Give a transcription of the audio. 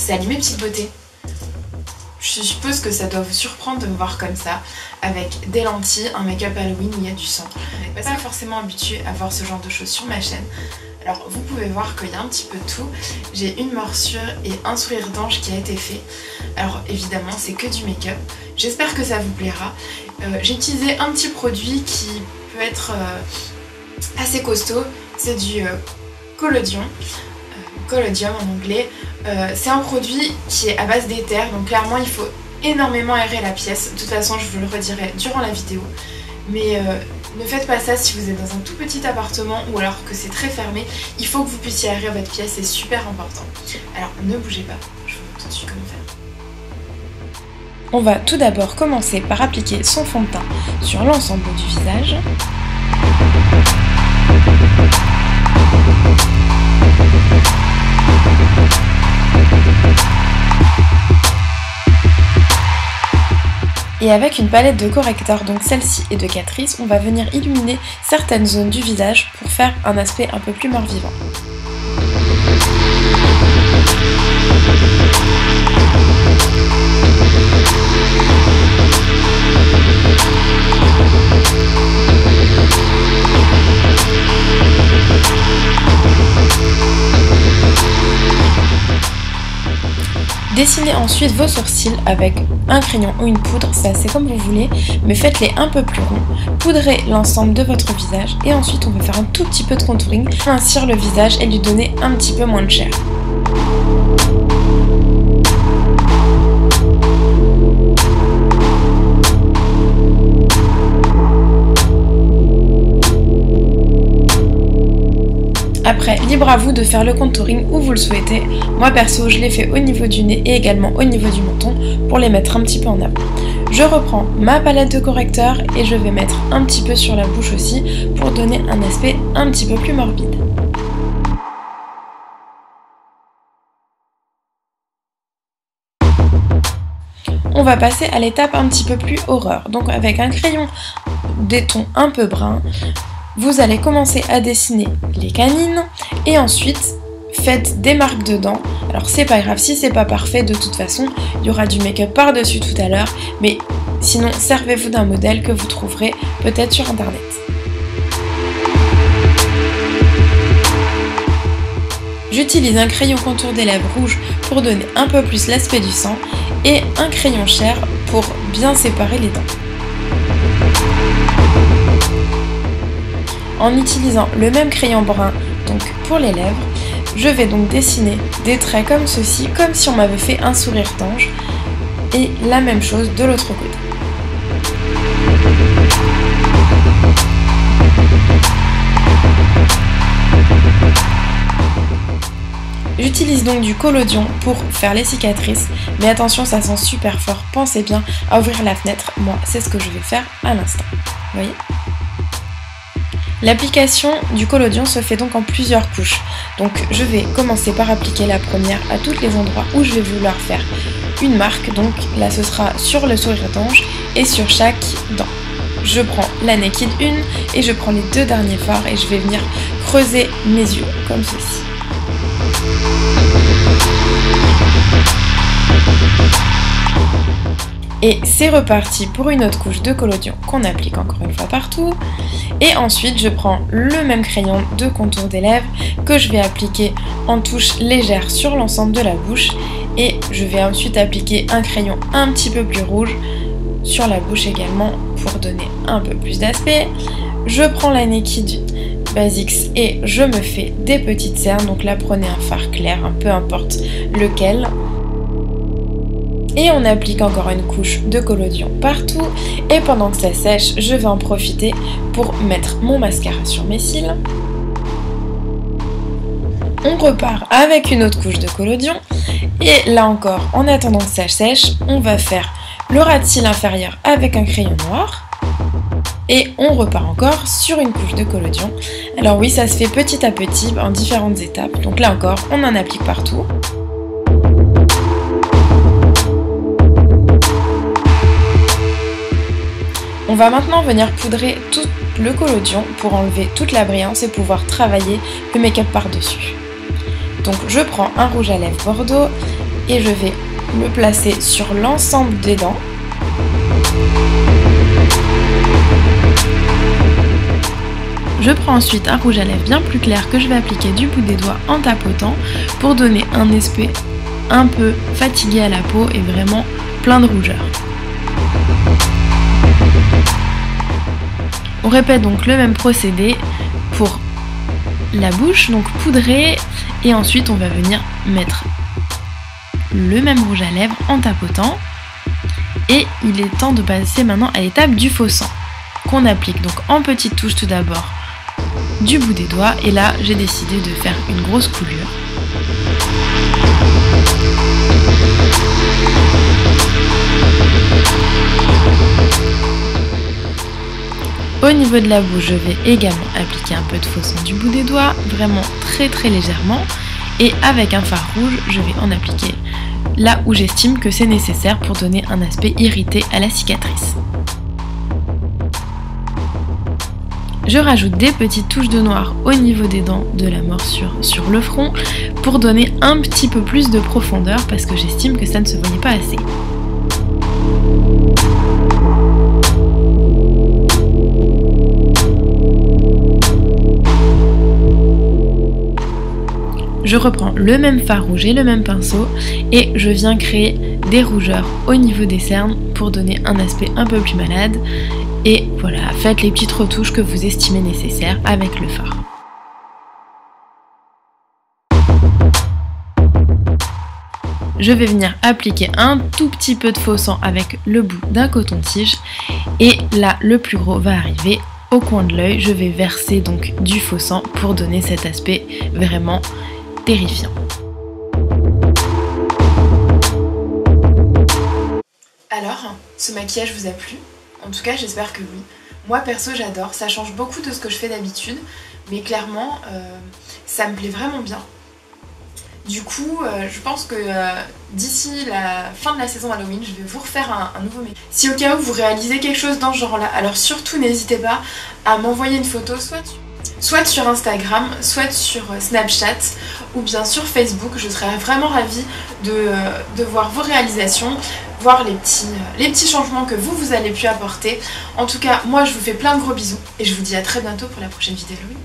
Salut mes petites beautés. Je suppose que ça doit vous surprendre de me voir comme ça, avec des lentilles, un make-up Halloween où il y a du sang. Vous n'êtes pas forcément habitué à voir ce genre de choses sur ma chaîne. Alors vous pouvez voir qu'il y a un petit peu de tout. J'ai une morsure et un sourire d'ange qui a été fait. Alors évidemment c'est que du make-up. J'espère que ça vous plaira. J'ai utilisé un petit produit qui peut être assez costaud. C'est du collodion. Collodium en anglais. C'est un produit qui est à base d'éther, donc clairement il faut énormément aérer la pièce. De toute façon je vous le redirai durant la vidéo. Mais ne faites pas ça si vous êtes dans un tout petit appartement ou alors que c'est très fermé. Il faut que vous puissiez aérer votre pièce, c'est super important. Alors ne bougez pas, je vous montre tout de suite comment faire. On va tout d'abord commencer par appliquer son fond de teint sur l'ensemble du visage. Et avec une palette de correcteurs, donc celle-ci et de Catrice, on va venir illuminer certaines zones du visage pour faire un aspect un peu plus mort-vivant. Dessinez ensuite vos sourcils avec un crayon ou une poudre, c'est comme vous voulez, mais faites-les un peu plus ronds. Poudrez l'ensemble de votre visage et ensuite on va faire un tout petit peu de contouring pour mincir le visage et lui donner un petit peu moins de chair. Après, libre à vous de faire le contouring où vous le souhaitez. Moi perso, je l'ai fait au niveau du nez et également au niveau du menton pour les mettre un petit peu en avant. Je reprends ma palette de correcteurs et je vais mettre un petit peu sur la bouche aussi pour donner un aspect un petit peu plus morbide. On va passer à l'étape un petit peu plus horreur. Donc avec un crayon des tons un peu bruns, vous allez commencer à dessiner les canines et ensuite faites des marques dedans. Alors c'est pas grave si c'est pas parfait, de toute façon il y aura du make-up par dessus tout à l'heure, mais sinon servez-vous d'un modèle que vous trouverez peut-être sur internet. J'utilise un crayon contour des lèvres rouge pour donner un peu plus l'aspect du sang et un crayon chair pour bien séparer les dents. En utilisant le même crayon brun donc pour les lèvres, je vais donc dessiner des traits comme ceci, comme si on m'avait fait un sourire d'ange, et la même chose de l'autre côté. J'utilise donc du collodion pour faire les cicatrices, mais attention ça sent super fort, pensez bien à ouvrir la fenêtre, moi c'est ce que je vais faire à l'instant, vous voyez ? L'application du collodion se fait donc en plusieurs couches. Donc je vais commencer par appliquer la première à tous les endroits où je vais vouloir faire une marque. Donc là ce sera sur le sourire d'ange et sur chaque dent. Je prends la Naked 1 et je prends les deux derniers fards et je vais venir creuser mes yeux comme ceci. Et c'est reparti pour une autre couche de collodion qu'on applique encore une fois partout. Et ensuite je prends le même crayon de contour des lèvres que je vais appliquer en touche légère sur l'ensemble de la bouche. Et je vais ensuite appliquer un crayon un petit peu plus rouge sur la bouche également pour donner un peu plus d'aspect. Je prends la Naked Basics et je me fais des petites cernes. Donc là prenez un fard clair, peu importe lequel. Et on applique encore une couche de collodion partout. Et pendant que ça sèche, je vais en profiter pour mettre mon mascara sur mes cils. On repart avec une autre couche de collodion. Et là encore, en attendant que ça sèche, on va faire le ras de cils inférieur avec un crayon noir. Et on repart encore sur une couche de collodion. Alors oui, ça se fait petit à petit en différentes étapes. Donc là encore, on en applique partout. On va maintenant venir poudrer tout le collodion pour enlever toute la brillance et pouvoir travailler le make-up par-dessus. Donc je prends un rouge à lèvres bordeaux et je vais le placer sur l'ensemble des dents. Je prends ensuite un rouge à lèvres bien plus clair que je vais appliquer du bout des doigts en tapotant pour donner un aspect un peu fatigué à la peau et vraiment plein de rougeur. On répète donc le même procédé pour la bouche, donc poudrer, et ensuite on va venir mettre le même rouge à lèvres en tapotant. Et il est temps de passer maintenant à l'étape du faux sang qu'on applique donc en petites touches tout d'abord du bout des doigts, et là j'ai décidé de faire une grosse coulure. Au niveau de la bouche, je vais également appliquer un peu de faux sang du bout des doigts, vraiment très légèrement, et avec un fard rouge, je vais en appliquer là où j'estime que c'est nécessaire pour donner un aspect irrité à la cicatrice. Je rajoute des petites touches de noir au niveau des dents de la morsure sur le front pour donner un petit peu plus de profondeur parce que j'estime que ça ne se voyait pas assez. Je reprends le même fard rouge et le même pinceau et je viens créer des rougeurs au niveau des cernes pour donner un aspect un peu plus malade. Et voilà, faites les petites retouches que vous estimez nécessaires avec le fard. Je vais venir appliquer un tout petit peu de faux sang avec le bout d'un coton-tige et là le plus gros va arriver au coin de l'œil. Je vais verser donc du faux sang pour donner cet aspect vraiment terrifiant. Alors, ce maquillage vous a plu? En tout cas, j'espère que oui. Moi, perso, j'adore. Ça change beaucoup de ce que je fais d'habitude, mais clairement, ça me plaît vraiment bien. Du coup, je pense que d'ici la fin de la saison Halloween, je vais vous refaire un nouveau maquillage. Si au cas où vous réalisez quelque chose dans ce genre-là, alors surtout n'hésitez pas à m'envoyer une photo, soit sur Instagram, soit sur Snapchat ou bien sur Facebook. Je serais vraiment ravie de voir vos réalisations, voir les petits changements que vous allez pu apporter. En tout cas, moi je vous fais plein de gros bisous et je vous dis à très bientôt pour la prochaine vidéo Halloween.